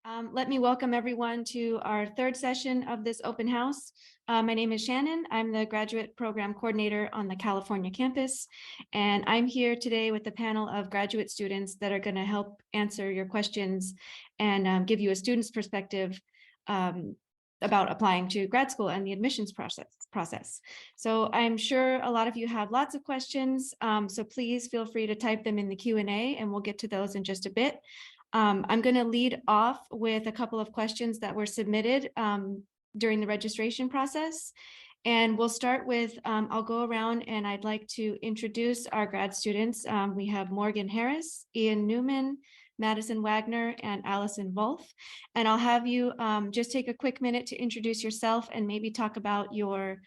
Let me welcome everyone to our third session of this open house. My name is Shannon. I'm the graduate program coordinator on the California campus, and I'm here today with a panel of graduate students that are going to help answer your questions and give you a student's perspective about applying to grad school and the admissions process. So I'm sure a lot of you have lots of questions, so please feel free to type them in the Q&A and we'll get to those in just a bit. I'm going to lead off with a couple of questions that were submitted during the registration process. And we'll start with, I'll go around and I'd like to introduce our grad students. We have Morgan Harris, Ian Newman, Madison Wagner, and Allison Volf. And I'll have you just take a quick minute to introduce yourself and maybe talk about your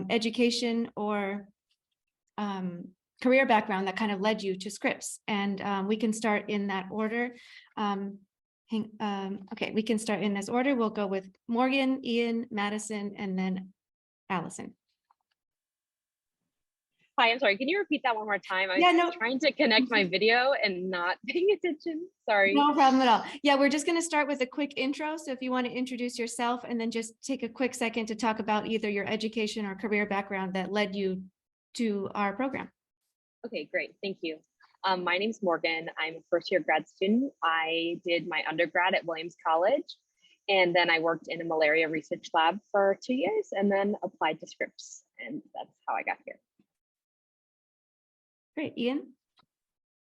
education or career background that kind of led you to Scripps. And we can start in that order. Okay, we can start in this order. We'll go with Morgan, Ian, Madison, and then Allison. Hi, I'm sorry. Can you repeat that one more time? I was trying to connect my video and not paying attention. Sorry. No problem at all. Yeah, we're just going to start with a quick intro. So if you want to introduce yourself and then just take a quick second to talk about either your education or career background that led you to our program. Okay, great. Thank you. My name's Morgan. I'm a first-year grad student. I did my undergrad at Williams College, and then I worked in a malaria research lab for 2 years and then applied to Scripps, and that's how I got here. Great. Ian?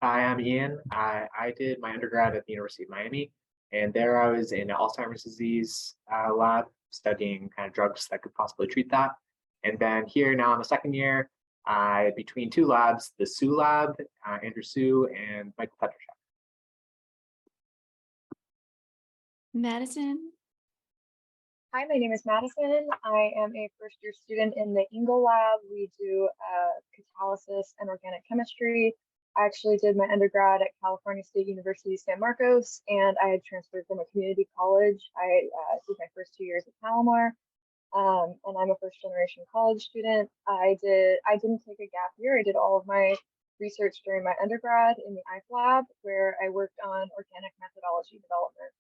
Hi, I'm Ian. I did my undergrad at the University of Miami, and there I was in an Alzheimer's disease lab studying kind of drugs that could possibly treat that. And then here now in the second year, between two labs, the Sue lab, Andrew Sue, and Michael Petrashek. Madison? Hi, my name is Madison. I am a first-year student in the Engel lab. We do catalysis and organic chemistry. I actually did my undergrad at California State University, San Marcos, and I had transferred from a community college. I did my first 2 years at Palomar. And I'm a first-generation college student. I didn't take a gap year. I did all of my research during my undergrad in the IF lab, where I worked on organic methodology development.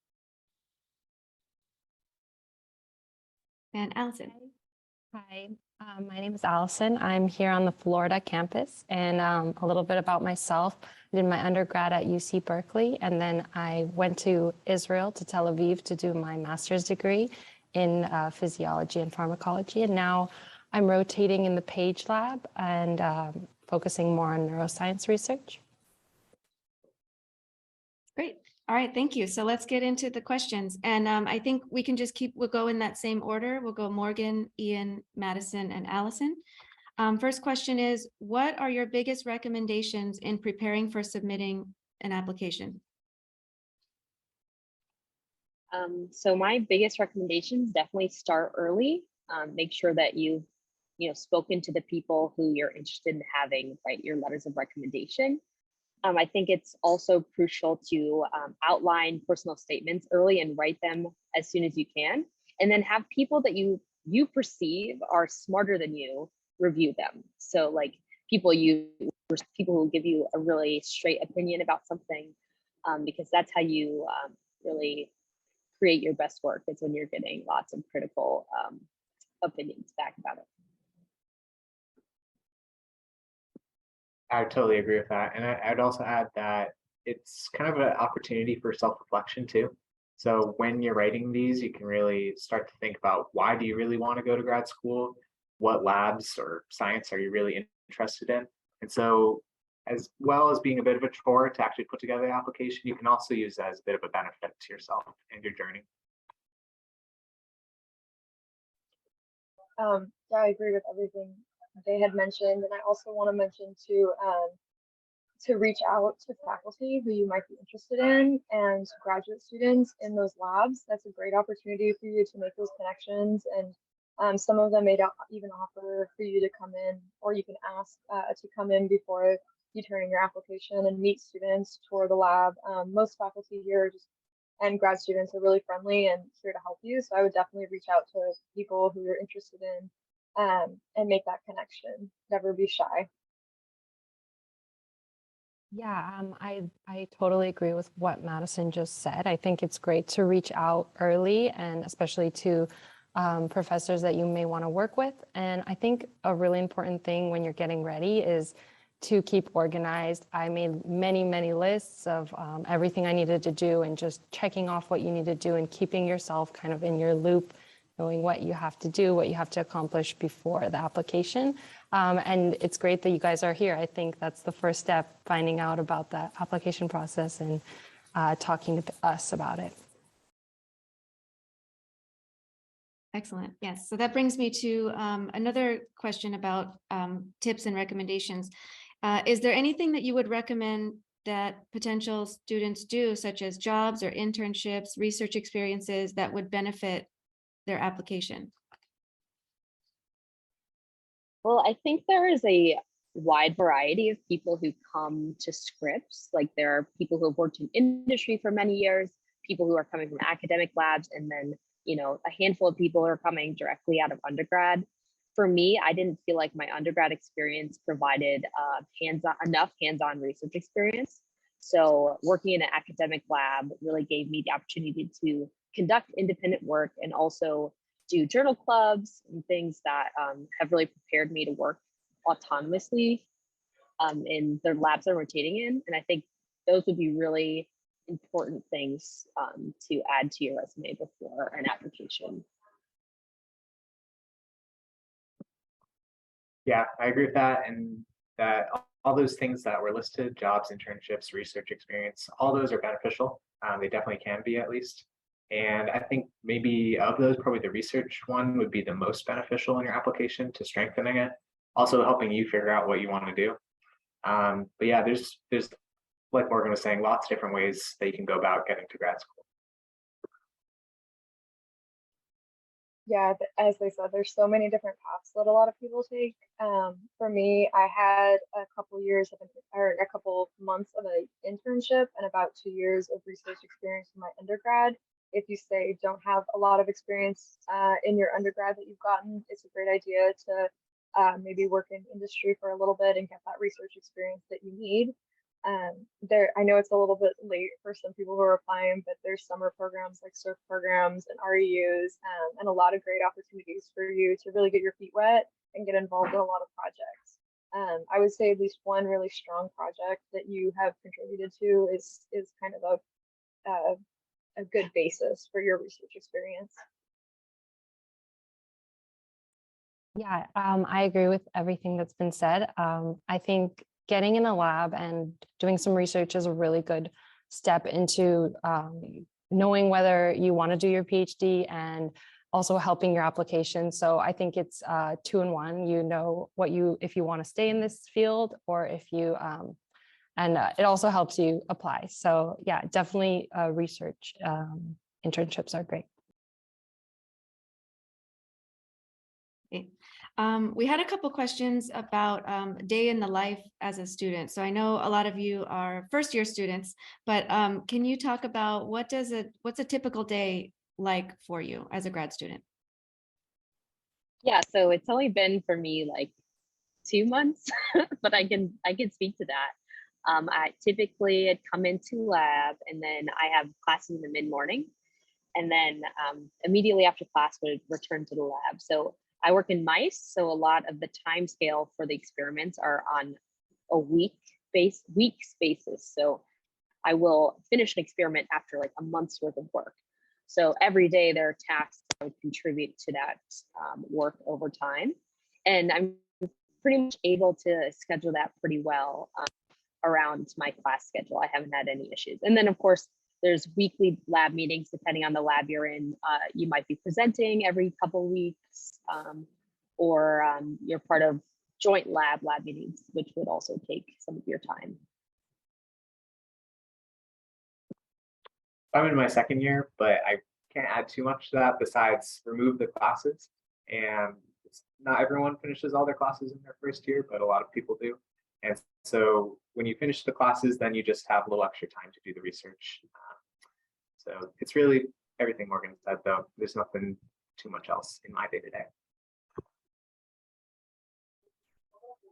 And Allison. Hi, my name is Allison. I'm here on the Florida campus, and a little bit about myself. I did my undergrad at UC Berkeley, and then I went to Israel, to Tel Aviv, to do my master's degree in physiology and pharmacology. And now I'm rotating in the Page Lab and focusing more on neuroscience research. Great. All right, thank you. So let's get into the questions. And I think we can just we'll go in that same order. We'll go Morgan, Ian, Madison, and Allison. First question is, what are your biggest recommendations in preparing for submitting an application? So my biggest recommendations, definitely start early. Make sure that you've spoken to the people who you're interested in having write your letters of recommendation. I think it's also crucial to outline personal statements early and write them as soon as you can, and then have people that you perceive are smarter than you review them. So like people who give you a really straight opinion about something, because that's how you really create your best work. It's when you're getting lots of critical opinions back about it. I totally agree with that. And I'd also add that it's kind of an opportunity for self-reflection too. So when you're writing these, you can really start to think about, why do you really want to go to grad school? What labs or science are you really interested in? And so as well as being a bit of a chore to actually put together the application, you can also use that as a bit of a benefit to yourself and your journey. Yeah, I agree with everything they had mentioned, and I also want to mention to reach out to faculty who you might be interested in and graduate students in those labs. That's a great opportunity for you to make those connections, and some of them may even offer for you to come in, or you can ask to come in before you turn in your application and meet students, tour the lab. Most faculty here and grad students are really friendly and here to help you. So I would definitely reach out to people who you're interested in and make that connection. Never be shy. Yeah, I totally agree with what Madison just said. I think it's great to reach out early and especially to professors that you may want to work with. And I think a really important thing when you're getting ready is to keep organized. I made many, many lists of everything I needed to do and just checking off what you need to do and keeping yourself kind of in your loop, knowing what you have to do, what you have to accomplish before the application. And it's great that you guys are here. I think that's the first step, finding out about the application process and talking to us about it. Excellent. Yes. So that brings me to another question about tips and recommendations. Is there anything that you would recommend that potential students do, such as jobs or internships, research experiences that would benefit their application? Well, I think there is a wide variety of people who come to Scripps. Like there are people who have worked in industry for many years, people who are coming from academic labs, and then, you know, a handful of people are coming directly out of undergrad. For me, I didn't feel like my undergrad experience provided enough hands-on research experience. So working in an academic lab really gave me the opportunity to conduct independent work and also do journal clubs and things that have really prepared me to work autonomously in the labs I'm rotating in. And I think those would be really important things to add to your resume before an application. Yeah, I agree with that. And that all those things that were listed, jobs, internships, research experience, all those are beneficial. They definitely can be, at least. And I think maybe of those, probably the research one would be the most beneficial in your application to strengthening it, also helping you figure out what you want to do. But yeah, there's like Morgan was saying, lots of different ways that you can go about getting to grad school. Yeah, as they said, there's so many different paths that a lot of people take. For me, I had a couple years of or a couple months of an internship and about 2 years of research experience in my undergrad. If you say don't have a lot of experience in your undergrad that you've gotten, it's a great idea to maybe work in industry for a little bit and get that research experience that you need. I know it's a little bit late for some people who are applying, but there's summer programs like surf programs and REUs, and a lot of great opportunities for you to really get your feet wet and get involved in a lot of projects. I would say at least one really strong project that you have contributed to is kind of a good basis for your research experience. Yeah, I agree with everything that's been said. I think getting in a lab and doing some research is a really good step into knowing whether you want to do your PhD and also helping your application. So I think it's 2 in 1. You know what if you want to stay in this field or if you and it also helps you apply. So yeah, definitely research internships are great. Okay. We had a couple questions about day in the life as a student. So I know a lot of you are first-year students, but can you talk about what's a typical day like for you as a grad student? Yeah, so it's only been for me like 2 months, but I can speak to that. I typically I'd come into lab and then I have classes in the mid-morning, and then immediately after class would return to the lab. So I work in mice, so a lot of the time scale for the experiments are on a week's basis. So I will finish an experiment after like a month's worth of work. So every day there are tasks that would contribute to that work over time. And I'm pretty much able to schedule that pretty well around my class schedule. I haven't had any issues. And then of course, there's weekly lab meetings, depending on the lab you're in. You might be presenting every couple weeks, or you're part of joint lab meetings, which would also take some of your time. I'm in my second year, but I can't add too much to that besides remove the classes. And not everyone finishes all their classes in their first year, but a lot of people do. And so when you finish the classes, then you just have a little extra time to do the research. So it's really everything Morgan said, though. There's nothing too much else in my day-to-day.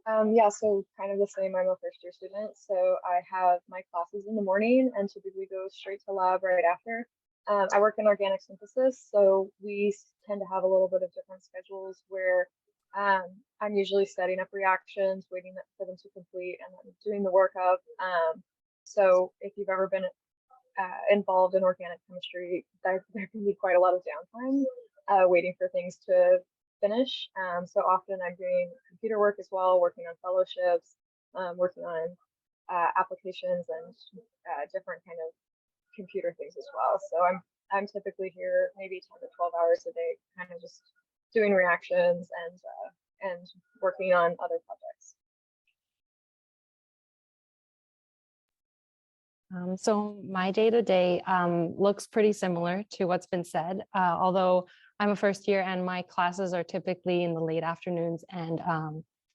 Yeah, so kind of the same. I'm a first year student, so I have my classes in the morning and typically go straight to lab right after. I work in organic synthesis, so we tend to have a little bit of different schedules where I'm usually setting up reactions, waiting for them to complete, and then doing the workup. So if you've ever been involved in organic chemistry, there can be quite a lot of downtime waiting for things to finish. So often I'm doing computer work as well, working on fellowships, working on applications and different kind of computer things as well. So I'm typically here maybe 10 to 12 hours a day, kind of just doing reactions and working on other projects. So my day-to-day looks pretty similar to what's been said, although I'm a first year and my classes are typically in the late afternoons and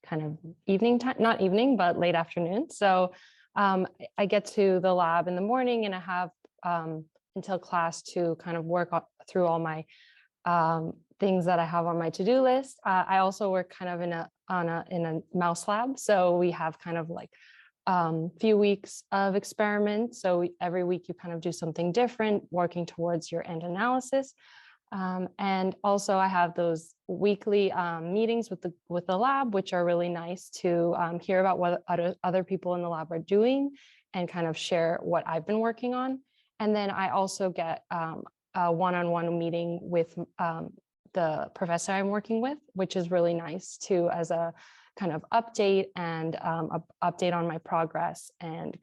kind of evening time, not evening, but late afternoon. So I get to the lab in the morning and I have until class to kind of work through all my things that I have on my to-do list. I also work kind of in a mouse lab. So we have kind of like few weeks of experiments. So every week you kind of do something different, working towards your end analysis. And also I have those weekly meetings with the lab, which are really nice to hear about what other people in the lab are doing and kind of share what I've been working on. And then I also get a one-on-one meeting with the professor I'm working with, which is really nice too, as a kind of update and update on my progress and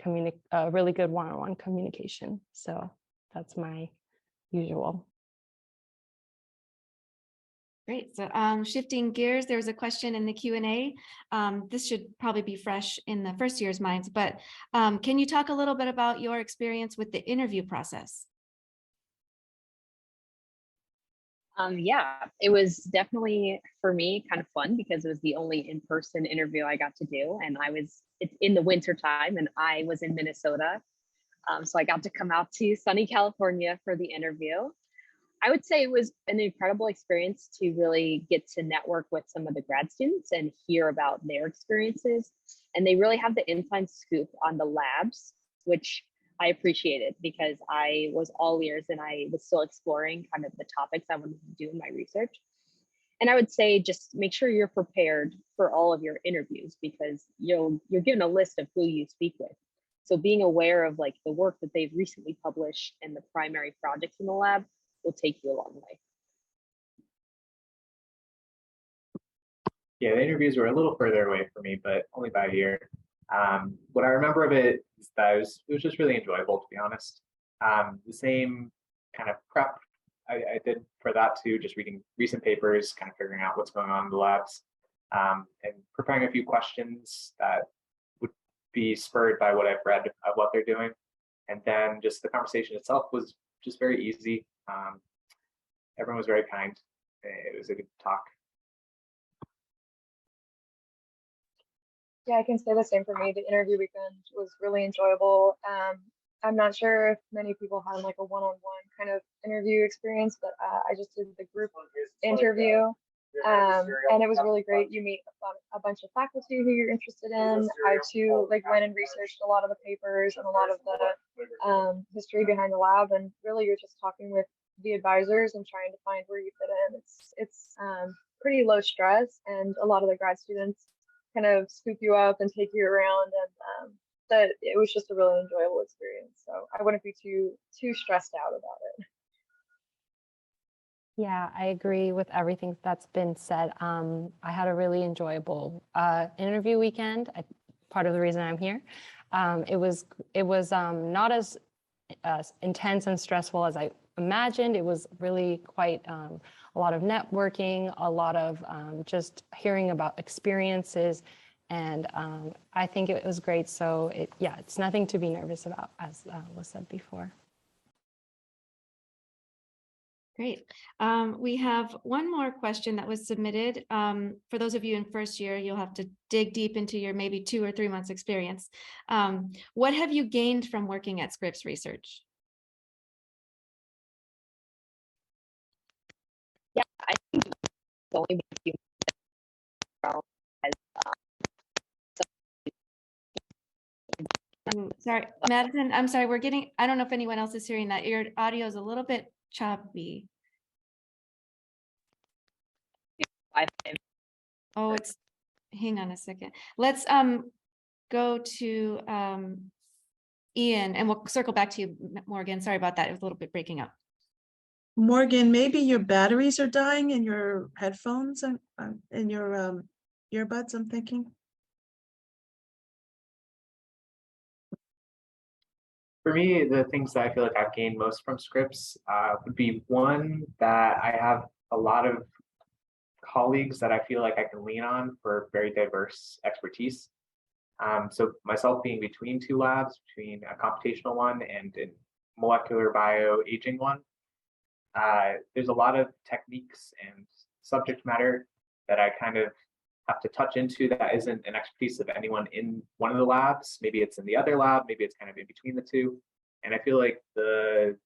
really good one-on-one communication. So that's my usual. Great. So shifting gears, there was a question in the Q&A. This should probably be fresh in the first year's minds, but can you talk a little bit about your experience with the interview process? Yeah, it was definitely for me kind of fun because it was the only in-person interview I got to do, and it's in the winter time, and I was in Minnesota, so I got to come out to sunny California for the interview. I would say it was an incredible experience to really get to network with some of the grad students and hear about their experiences, and they really have the inside scoop on the labs, which I appreciated because I was all ears and I was still exploring kind of the topics I wanted to do in my research. And I would say just make sure you're prepared for all of your interviews because you're given a list of who you speak with. So being aware of like the work that they've recently published and the primary projects in the lab will take you a long way. Yeah, the interviews were a little further away for me, but only by a year. What I remember of it is that it was just really enjoyable, to be honest. The same kind of prep I did for that too, just reading recent papers, kind of figuring out what's going on in the labs, and preparing a few questions that would be spurred by what I've read of what they're doing. And then just the conversation itself was just very easy. Everyone was very kind. It was a good talk. Yeah, I can say the same for me. The interview weekend was really enjoyable. I'm not sure if many people had like a one-on-one kind of interview experience, but I just did the group interview. And it was really great. You meet a bunch of faculty who you're interested in. I too like went and researched a lot of the papers and a lot of the history behind the lab, and really you're just talking with the advisors and trying to find where you fit in. It's pretty low stress, and a lot of the grad students kind of scoop you up and take you around, and that it was just a really enjoyable experience. So I wouldn't be too stressed out about it. Yeah, I agree with everything that's been said. I had a really enjoyable interview weekend. Part of the reason I'm here. It was not as intense and stressful as I imagined. It was really quite a lot of networking, a lot of just hearing about experiences, and I think it was great. So it's nothing to be nervous about, as was said before. Great. We have one more question that was submitted. For those of you in first year, you'll have to dig deep into your maybe 2 or 3 months experience. What have you gained from working at Scripps Research? Yeah, I think the only thing you know as Sorry, Madison, I'm sorry, I don't know if anyone else is hearing that. Your audio is a little bit choppy. Oh, hang on a second. Let's go to Ian, and we'll circle back to you, Morgan. Sorry about that. It was a little bit breaking up. Morgan, maybe your batteries are dying in your headphones and in your earbuds, I'm thinking. For me, the things that I feel like I've gained most from Scripps would be one, that I have a lot of colleagues that I feel like I can lean on for very diverse expertise. So myself being between two labs, between a computational one and a molecular bioaging one, there's a lot of techniques and subject matter that I kind of have to touch into that isn't an expertise of anyone in one of the labs. Maybe it's in the other lab, maybe it's kind of in between the two. And I feel like the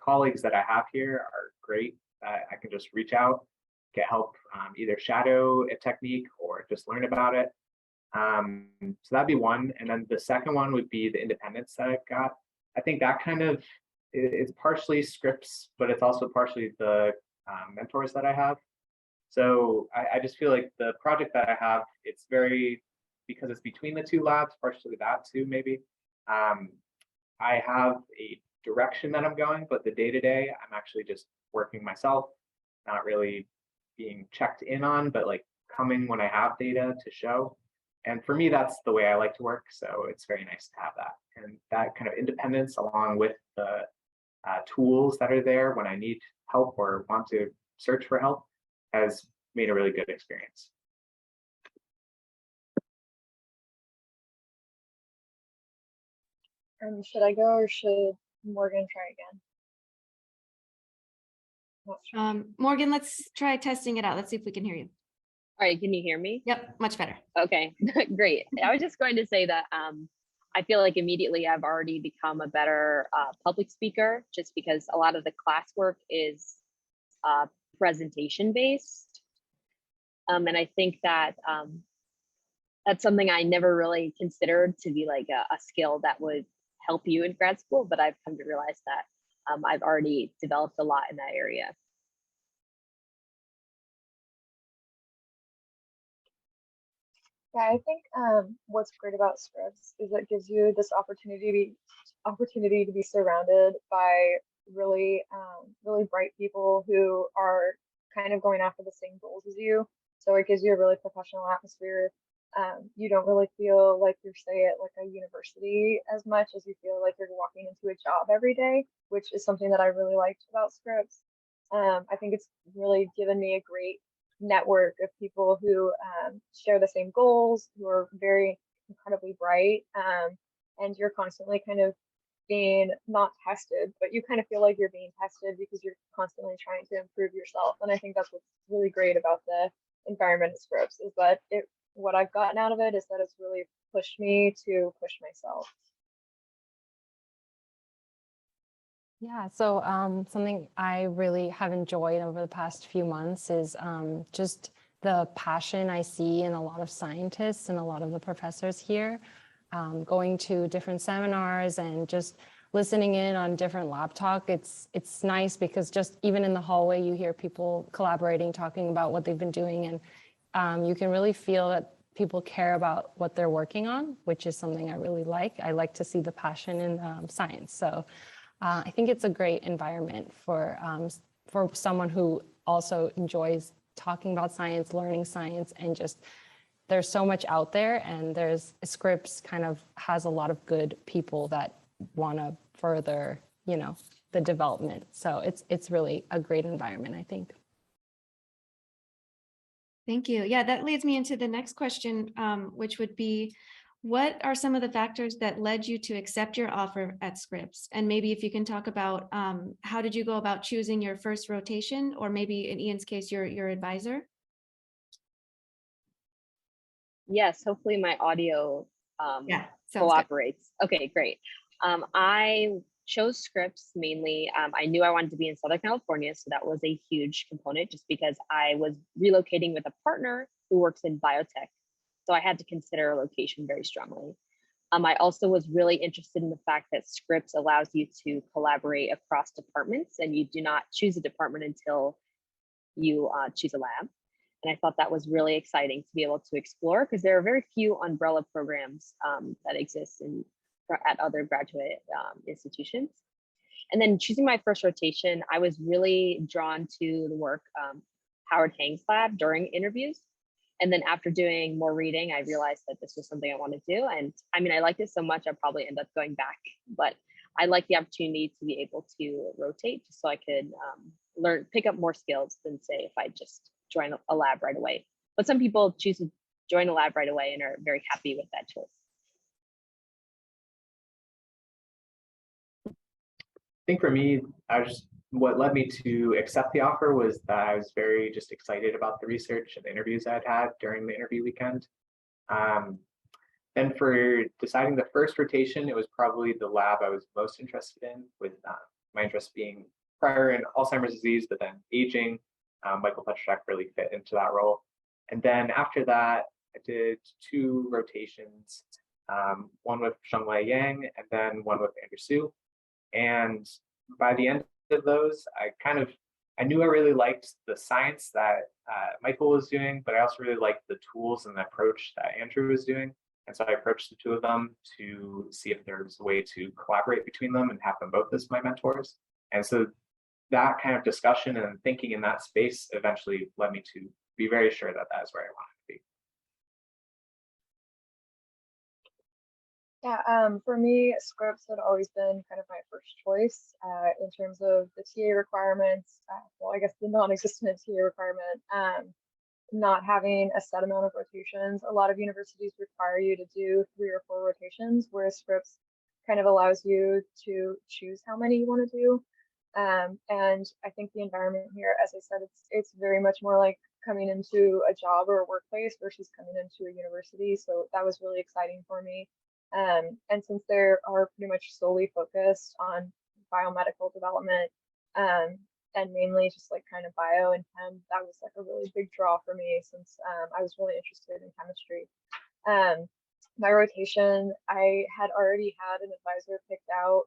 colleagues that I have here are great. I can just reach out, get help, either shadow a technique or just learn about it. So that'd be one. And then the second one would be the independence that I've got. I think that kind of, it's partially Scripps, but it's also partially the mentors that I have. So I just feel like the project that I have, it's very, because it's between the two labs, partially that too, maybe. I have a direction that I'm going, but the day-to-day, I'm actually just working myself, not really being checked in on, but like coming when I have data to show. And for me, that's the way I like to work. So it's very nice to have that. And that kind of independence, along with the tools that are there when I need help or want to search for help, has made a really good experience. Should I go or should Morgan try again? Not sure. Morgan, let's try testing it out. Let's see if we can hear you. All right, can you hear me? Yep, much better. Okay, great. I was just going to say that I feel like immediately I've already become a better public speaker, just because a lot of the classwork is presentation based. And I think that that's something I never really considered to be like a skill that would help you in grad school, but I've come to realize that I've already developed a lot in that area. Yeah, I think what's great about Scripps is it gives you this opportunity to be surrounded by really really bright people who are kind of going after the same goals as you. So it gives you a really professional atmosphere. You don't really feel like you're, say, at like a university as much as you feel like you're walking into a job every day, which is something that I really liked about Scripps. I think it's really given me a great network of people who share the same goals, who are very incredibly bright, and you're constantly kind of being not tested, but you kind of feel like you're being tested because you're constantly trying to improve yourself. And I think that's what's really great about the environment at Scripps, is that what I've gotten out of it is that it's really pushed me to push myself. Yeah, so something I really have enjoyed over the past few months is just the passion I see in a lot of scientists and a lot of the professors here, going to different seminars and just listening in on different lab talk. It's nice because just even in the hallway, you hear people collaborating, talking about what they've been doing, and you can really feel that people care about what they're working on, which is something I really like. I like to see the passion in science. So I think it's a great environment for someone who also enjoys talking about science, learning science, and just there's so much out there, and Scripps kind of has a lot of good people that want to further, the development. So it's really a great environment, I think. Thank you. Yeah, that leads me into the next question, which would be, what are some of the factors that led you to accept your offer at Scripps? And maybe if you can talk about how did you go about choosing your first rotation, or maybe in Ian's case, your advisor? Yes, hopefully my audio Yeah, cooperates. Okay, great. I chose Scripps mainly. I knew I wanted to be in Southern California, so that was a huge component, just because I was relocating with a partner who works in biotech. So I had to consider a location very strongly. I also was really interested in the fact that Scripps allows you to collaborate across departments, and you do not choose a department until you choose a lab. And I thought that was really exciting to be able to explore, because there are very few umbrella programs that exist at other graduate institutions. And then choosing my first rotation, I was really drawn to the work Howard Hang's lab during interviews. And then after doing more reading, I realized that this was something I wanted to do. And I mean, I liked it so much, I'll probably end up going back, but I like the opportunity to be able to rotate just so I could pick up more skills than say if I just join a lab right away. But some people choose to join a lab right away and are very happy with that choice. I think for me, what led me to accept the offer was that I was very just excited about the research and the interviews I'd had during the interview weekend. Then for deciding the first rotation, it was probably the lab I was most interested in, with my interest being prior in Alzheimer's disease, but then aging. Michael Petrczak really fit into that role. And then after that, I did 2 rotations, one with Shengwei Yang and then one with Andrew Su. And by the end of those, I knew I really liked the science that Michael was doing, but I also really liked the tools and the approach that Andrew was doing. And so I approached the 2 of them to see if there was a way to collaborate between them and have them both as my mentors. And so that kind of discussion and thinking in that space eventually led me to be very sure that that's where I wanted to be. Yeah, for me, Scripps had always been kind of my first choice in terms of the TA requirements. Well, I guess the non-existent TA requirement, not having a set amount of rotations. A lot of universities require you to do 3 or 4 rotations, whereas Scripps kind of allows you to choose how many you want to do. And I think the environment here, as I said, it's very much more like coming into a job or a workplace versus coming into a university. So that was really exciting for me. And since they are pretty much solely focused on biomedical development, and mainly just like kind of bio and chem, that was like a really big draw for me, since I was really interested in chemistry. My rotation, I had already had an advisor picked out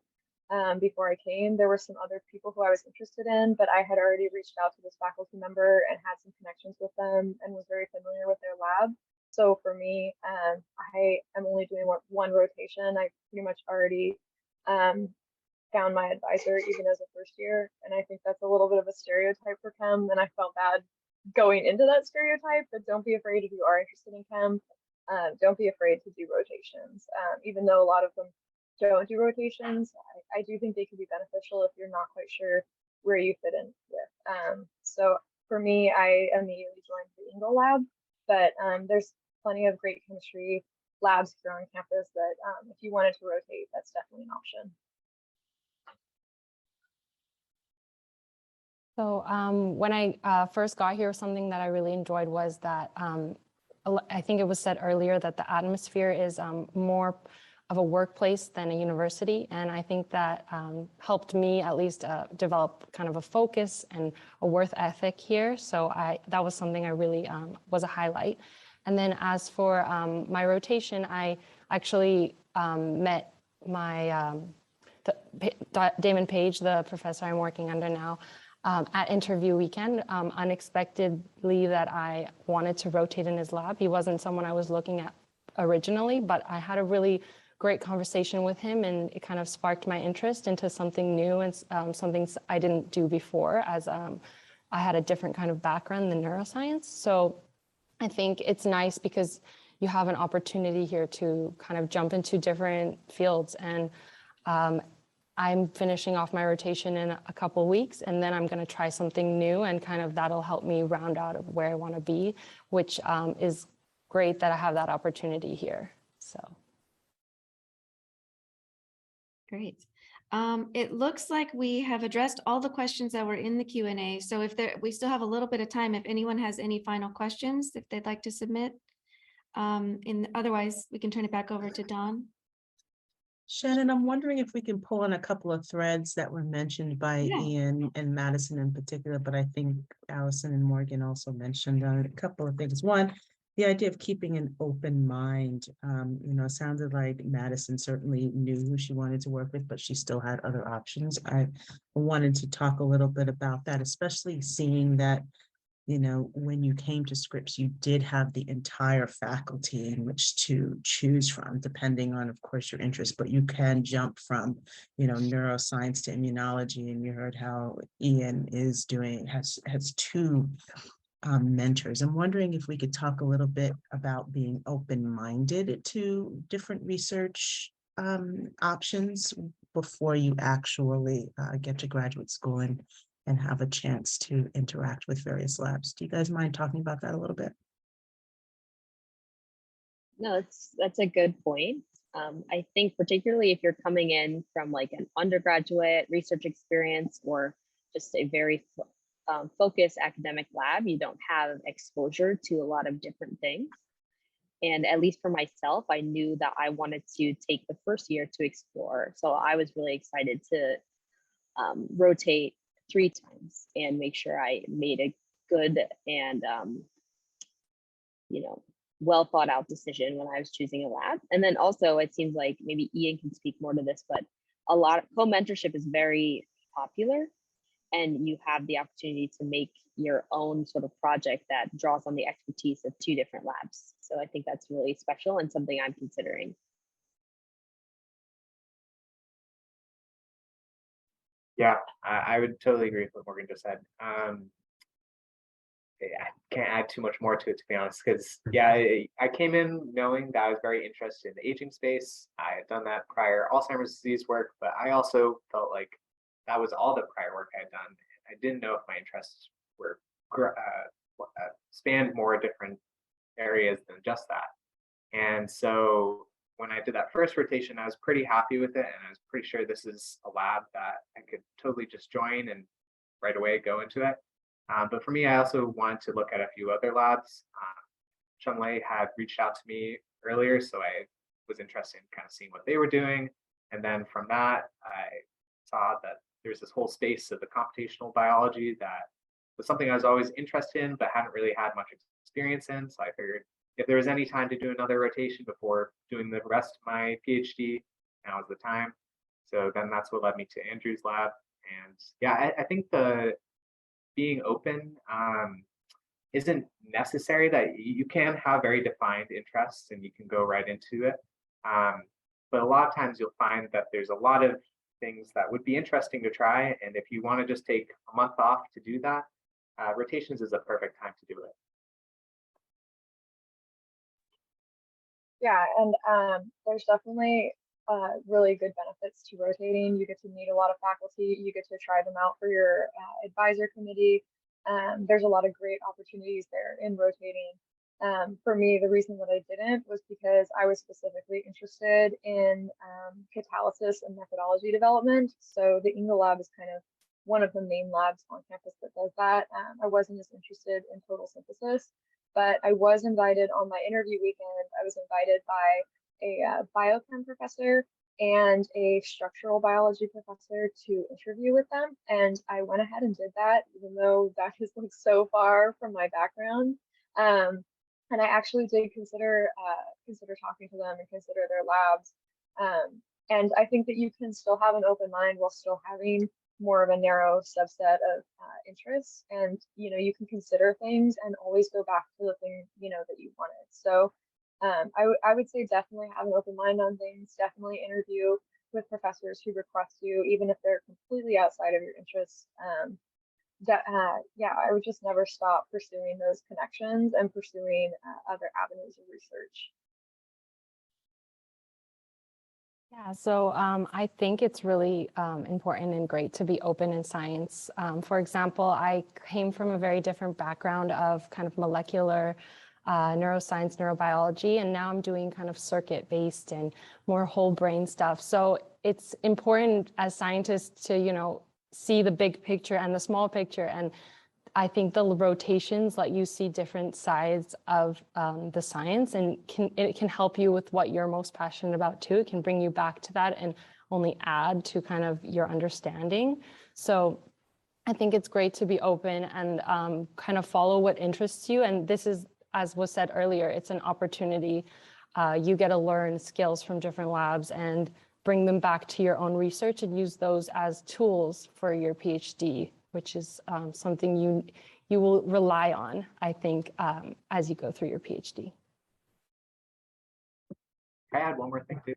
before I came. There were some other people who I was interested in, but I had already reached out to this faculty member and had some connections with them and was very familiar with their lab. So for me, I am only doing 1 rotation. I pretty much already found my advisor even as a first year. And I think that's a little bit of a stereotype for chem. And I felt bad going into that stereotype, but don't be afraid if you are interested in chem. Don't be afraid to do rotations. Even though a lot of them don't do rotations, I do think they can be beneficial if you're not quite sure where you fit in with. So for me, I immediately joined the Ingle lab, but there's plenty of great chemistry labs here on campus that if you wanted to rotate, that's definitely an option. So when I first got here, something that I really enjoyed was that I think it was said earlier that the atmosphere is more of a workplace than a university. And I think that helped me at least develop kind of a focus and a work ethic here. So that was something I really was a highlight. And then as for my rotation, I actually met my Damon Page, the professor I'm working under now, at interview weekend, unexpectedly that I wanted to rotate in his lab. He wasn't someone I was looking at originally, but I had a really great conversation with him, and it kind of sparked my interest into something new and something I didn't do before, as I had a different kind of background than neuroscience. So I think it's nice because you have an opportunity here to kind of jump into different fields. And I'm finishing off my rotation in a couple of weeks, and then I'm going to try something new, and kind of that'll help me round out of where I want to be, which is great that I have that opportunity here. So. Great. It looks like we have addressed all the questions that were in the Q&A. So we still have a little bit of time if anyone has any final questions, if they'd like to submit. Otherwise, we can turn it back over to Dawn. Shannon, I'm wondering if we can pull on a couple of threads that were mentioned by Ian and Madison in particular, but I think Allison and Morgan also mentioned a couple of things. One, the idea of keeping an open mind, it sounded like Madison certainly knew who she wanted to work with, but she still had other options. I wanted to talk a little bit about that, especially seeing that, when you came to Scripps, you did have the entire faculty in which to choose from, depending on, of course, your interest, but you can jump from, neuroscience to immunology. And you heard how Ian has two mentors. I'm wondering if we could talk a little bit about being open-minded to different research options before you actually get to graduate school and have a chance to interact with various labs. Do you guys mind talking about that a little bit? No, that's a good point. I think particularly if you're coming in from like an undergraduate research experience or just a very focused academic lab, you don't have exposure to a lot of different things. And at least for myself, I knew that I wanted to take the first year to explore. So I was really excited to rotate 3 times and make sure I made a good and well thought out decision when I was choosing a lab. And then also it seems like maybe Ian can speak more to this, but a lot of co-mentorship is very popular, and you have the opportunity to make your own sort of project that draws on the expertise of 2 different labs. So I think that's really special and something I'm considering. Yeah, I would totally agree with what Morgan just said. I can't add too much more to it, to be honest, because I came in knowing that I was very interested in the aging space. I had done that prior Alzheimer's disease work, but I also felt like that was all the prior work I had done. I didn't know if my interests were spanned more different areas than just that. And so when I did that first rotation, I was pretty happy with it, and I was pretty sure this is a lab that I could totally just join and right away go into it. But for me, I also wanted to look at a few other labs. Chunlei had reached out to me earlier, so I was interested in kind of seeing what they were doing. And then from that, I saw that there's this whole space of the computational biology that was something I was always interested in, but hadn't really had much experience in. So I figured if there was any time to do another rotation before doing the rest of my PhD, now is the time. So then that's what led me to Andrew's lab. And yeah, I think the being open isn't necessary. That you can have very defined interests and you can go right into it. But a lot of times you'll find that there's a lot of things that would be interesting to try. And if you want to just take a month off to do that, rotations is a perfect time to do it. Yeah, and there's definitely really good benefits to rotating. You get to meet a lot of faculty, you get to try them out for your advisor committee. There's a lot of great opportunities there in rotating. For me, the reason that I didn't was because I was specifically interested in catalysis and methodology development. So the Inga lab is kind of one of the main labs on campus that does that. I wasn't as interested in total synthesis, but I was invited on my interview weekend. I was invited by a biochem professor and a structural biology professor to interview with them. And I went ahead and did that, even though that is like so far from my background. And I actually did consider talking to them and consider their labs. And I think that you can still have an open mind while still having more of a narrow subset of interests. And, you can consider things and always go back to the thing, that you wanted. So I would say definitely have an open mind on things, definitely interview with professors who request you, even if they're completely outside of your interests. I would just never stop pursuing those connections and pursuing other avenues of research. Yeah, so I think it's really important and great to be open in science. For example, I came from a very different background of kind of molecular neuroscience, neurobiology, and now I'm doing kind of circuit-based and more whole brain stuff. So it's important as scientists to, see the big picture and the small picture. And I think the rotations let you see different sides of the science, and it can help you with what you're most passionate about too. It can bring you back to that and only add to kind of your understanding. So I think it's great to be open and kind of follow what interests you. And this is as was said earlier, it's an opportunity. You get to learn skills from different labs and bring them back to your own research and use those as tools for your PhD, which is something you will rely on, I think, as you go through your PhD. Can I add one more thing too?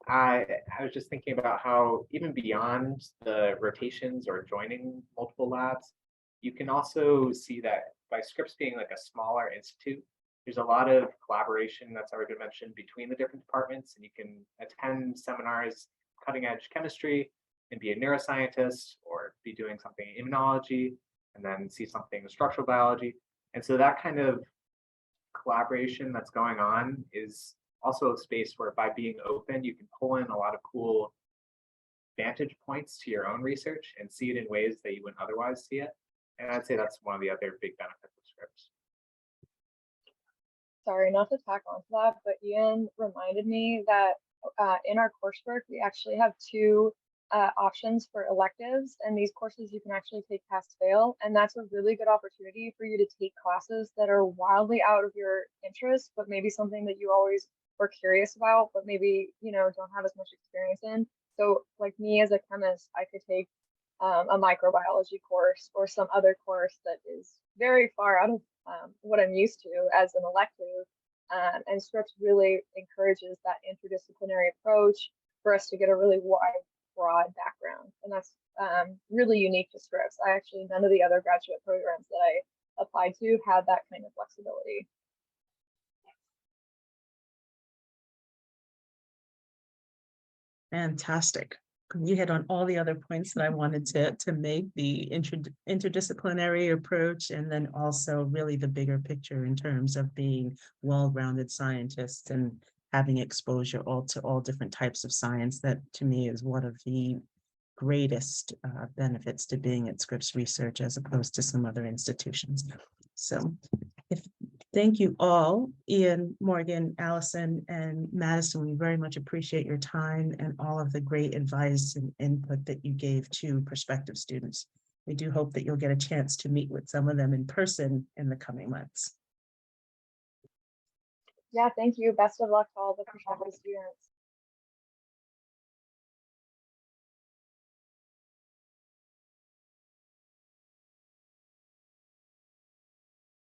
I was just thinking about how even beyond the rotations or joining multiple labs, you can also see that by Scripps being like a smaller institute, there's a lot of collaboration that's already been mentioned between the different departments, and you can attend seminars, cutting edge chemistry, and be a neuroscientist or be doing something in immunology, and then see something in structural biology. And so that kind of collaboration that's going on is also a space where by being open, you can pull in a lot of cool vantage points to your own research and see it in ways that you wouldn't otherwise see it. And I'd say that's one of the other big benefits of Scripps. Sorry, not to tack onto that, but Ian reminded me that in our coursework, we actually have two options for electives, and these courses you can actually take pass-fail, and that's a really good opportunity for you to take classes that are wildly out of your interest, but maybe something that you always were curious about, but maybe, you know, don't have as much experience in. So like me as a chemist, I could take a microbiology course or some other course that is very far out of what I'm used to as an elective. And Scripps really encourages that interdisciplinary approach for us to get a really wide, broad background. And that's really unique to Scripps. None of the other graduate programs that I applied to had that kind of flexibility. Fantastic. You hit on all the other points that I wanted to make, the interdisciplinary approach, and then also really the bigger picture in terms of being well-rounded scientists and having exposure to all different types of science. That to me is one of the greatest benefits to being at Scripps Research as opposed to some other institutions. So thank you all, Ian, Morgan, Allison, and Madison. We very much appreciate your time and all of the great advice and input that you gave to prospective students. We do hope that you'll get a chance to meet with some of them in person in the coming months. Yeah, thank you. Best of luck to all the prospective students.